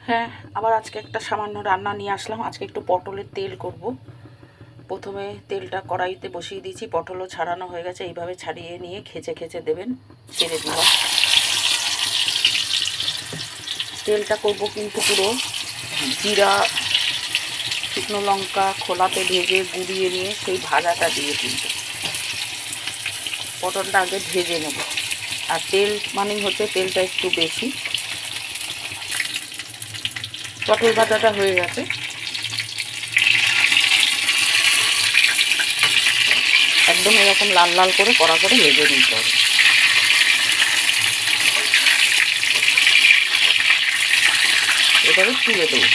হ্যাঁ, আবার আজকে একটা সামান্য রান্না নিয়ে আসলাম। আজকে একটু পটলের তেল করব। প্রথমে তেলটা কড়াইতে বসিয়ে দিয়েছি, পটলও ছাড়ানো হয়ে গেছে। এইভাবে ছাড়িয়ে নিয়ে খেচে খেচে দেবেন। ছেড়ে দিলাম। তেলটা করব কিন্তু পুরো জিরা, শুকনো লঙ্কা খোলাতে ভেজে গুঁড়িয়ে নিয়ে সেই ভাজাটা দিয়ে কিন্তু পটলটা আগে ভেজে নেব। আর তেল মানেই হচ্ছে তেলটা একটু বেশি। পটল ভাজাটা হয়ে গেছে। একদম এরকম লাল লাল করে কড়া করে ভেজে নিতে হবে। এবারে তুলে দেবো।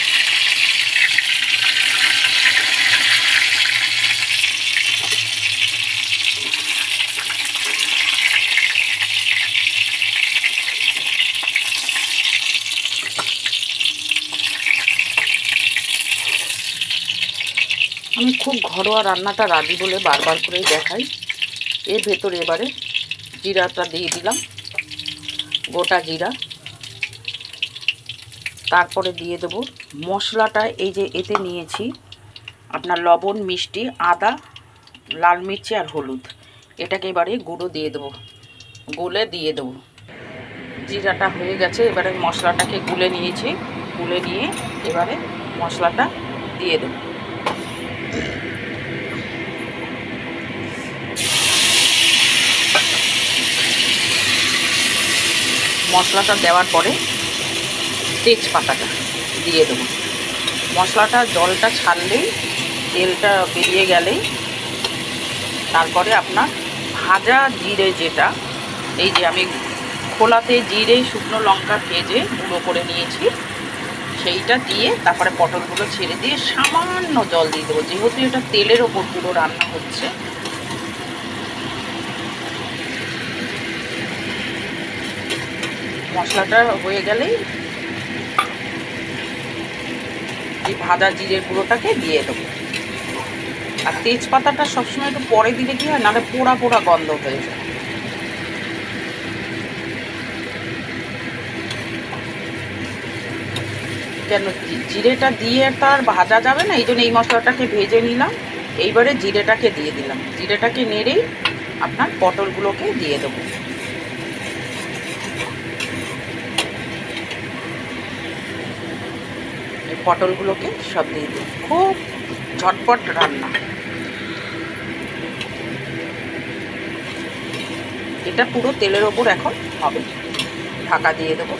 আমি খুব ঘরোয়া রান্নাটা রাঁধি বলে বারবার করেই দেখাই। এর ভেতরে এবারে জিরাটা দিয়ে দিলাম, গোটা জিরা। তারপরে দিয়ে দেবো মশলাটা। এই যে এতে নিয়েছি আপনার লবণ, মিষ্টি, আদা, লাল মির্চি আর হলুদ। এটাকে এবারে গুঁড়ো দিয়ে দেবো, গুলে দিয়ে দেবো। জিরাটা হয়ে গেছে। এবারে মশলাটাকে গুলে নিয়েছি, গুলে নিয়ে এবারে মশলাটা দিয়ে দেবো। মশলাটা দেওয়ার পরে তেজপাতাটা দিয়ে দেবো। মশলাটা জলটা ছাড়লেই, তেলটা বেরিয়ে গেলেই তারপরে আপনার ভাজা জিরে, যেটা এই যে আমি খোলাতে জিরে শুকনো লঙ্কা ভেজে গুঁড়ো করে নিয়েছি, সেইটা দিয়ে তারপরে পটলগুলো ছেড়ে দিয়ে সামান্য জল দিয়ে দেবো। যেহেতু এটা তেলের ওপর পুরো রান্না হচ্ছে, মশলাটা হয়ে গেলেই এই ভাজা জিরের গুঁড়োটাকে দিয়ে দেবো। আর তেজপাতাটা সবসময় একটু পরে দিলে কি হয়, নাহলে পোড়া পোড়া গন্ধ হয়ে যায়। কেন জিরেটা দিয়ে তার ভাজা যাবে না, এই জন্য এই মশলাটাকে ভেজে নিলাম। এইবারে জিরেটাকে দিয়ে দিলাম। জিরেটাকে নেড়েই আপনার পটলগুলোকে দিয়ে দেবো। এই পটলগুলোকে সব দিয়ে দেবো। খুব ঝটপট রান্না। এটা পুরো তেলের ওপর এখন হবে। ঢাকা দিয়ে দেবো।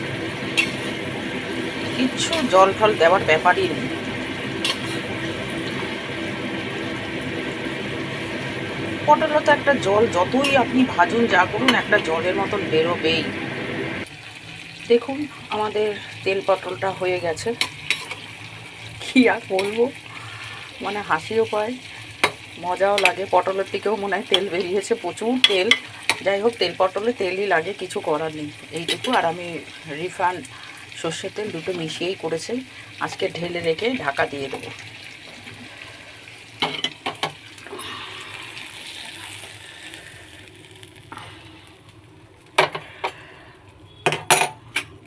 কিচ্ছু জল ফল দেওয়ার ব্যাপারই নেই। পটলও তো একটা জল, যতই আপনি ভাজুন যা করুন একটা জলের মতন বেরোবেই। দেখুন আমাদের তেল পটলটা হয়ে গেছে। কি আর বলবো, মানে হাসিও পায়, মজাও লাগে। পটলের থেকেও মনে হয় তেল বেরিয়েছে, প্রচুর তেল। যাই হোক, তেল পটলে তেলই লাগে, কিছু করার নেই। এইটুকু। আর আমি রিফাইন্ড সর্ষের তেল দুটো মিশিয়েই করেছি। আজকে ঢেলে রেখে ঢাকা দিয়ে দেবো।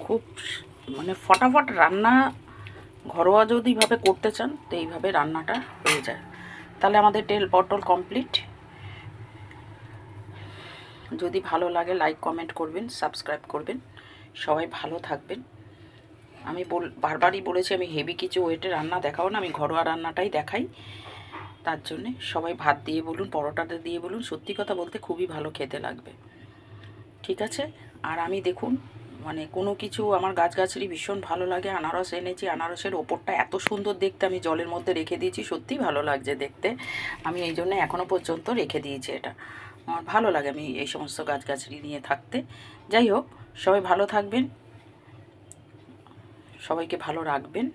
খুব মানে ফটাফট রান্না। ঘরোয়া যদিভাবে করতে চান তো এইভাবে রান্নাটা হয়ে যায়। তাহলে আমাদের তেল পটল কমপ্লিট। যদি ভালো লাগে লাইক কমেন্ট করবেন, সাবস্ক্রাইব করবেন। সবাই ভালো থাকবেন। আমি বারবারই বলেছি আমি হেভি কিছু ওয়েটে রান্না দেখাও না, আমি ঘরোয়া রান্নাটাই দেখাই। তার জন্যে সবাই ভাত দিয়ে বলুন, পরোটাতে দিয়ে বলুন, সত্যি কথা বলতে খুবই ভালো খেতে লাগবে। ঠিক আছে। আর আমি দেখুন, মানে কোনো কিছু আমার গাছগাছালি ভীষণ ভালো লাগে। আনারস এনেছি, আনারসের ওপরটা এত সুন্দর দেখতে, আমি জলের মধ্যে রেখে দিয়েছি। সত্যিই ভালো লাগছে দেখতে। আমি এই জন্য এখনও পর্যন্ত রেখে দিয়েছি এটা। আমার ভালো লাগে আমি এই সমস্ত গাছগাছালি নিয়ে থাকতে। যাই হোক, সবাই ভালো থাকবেন, সবাইকে ভালো রাখবেন।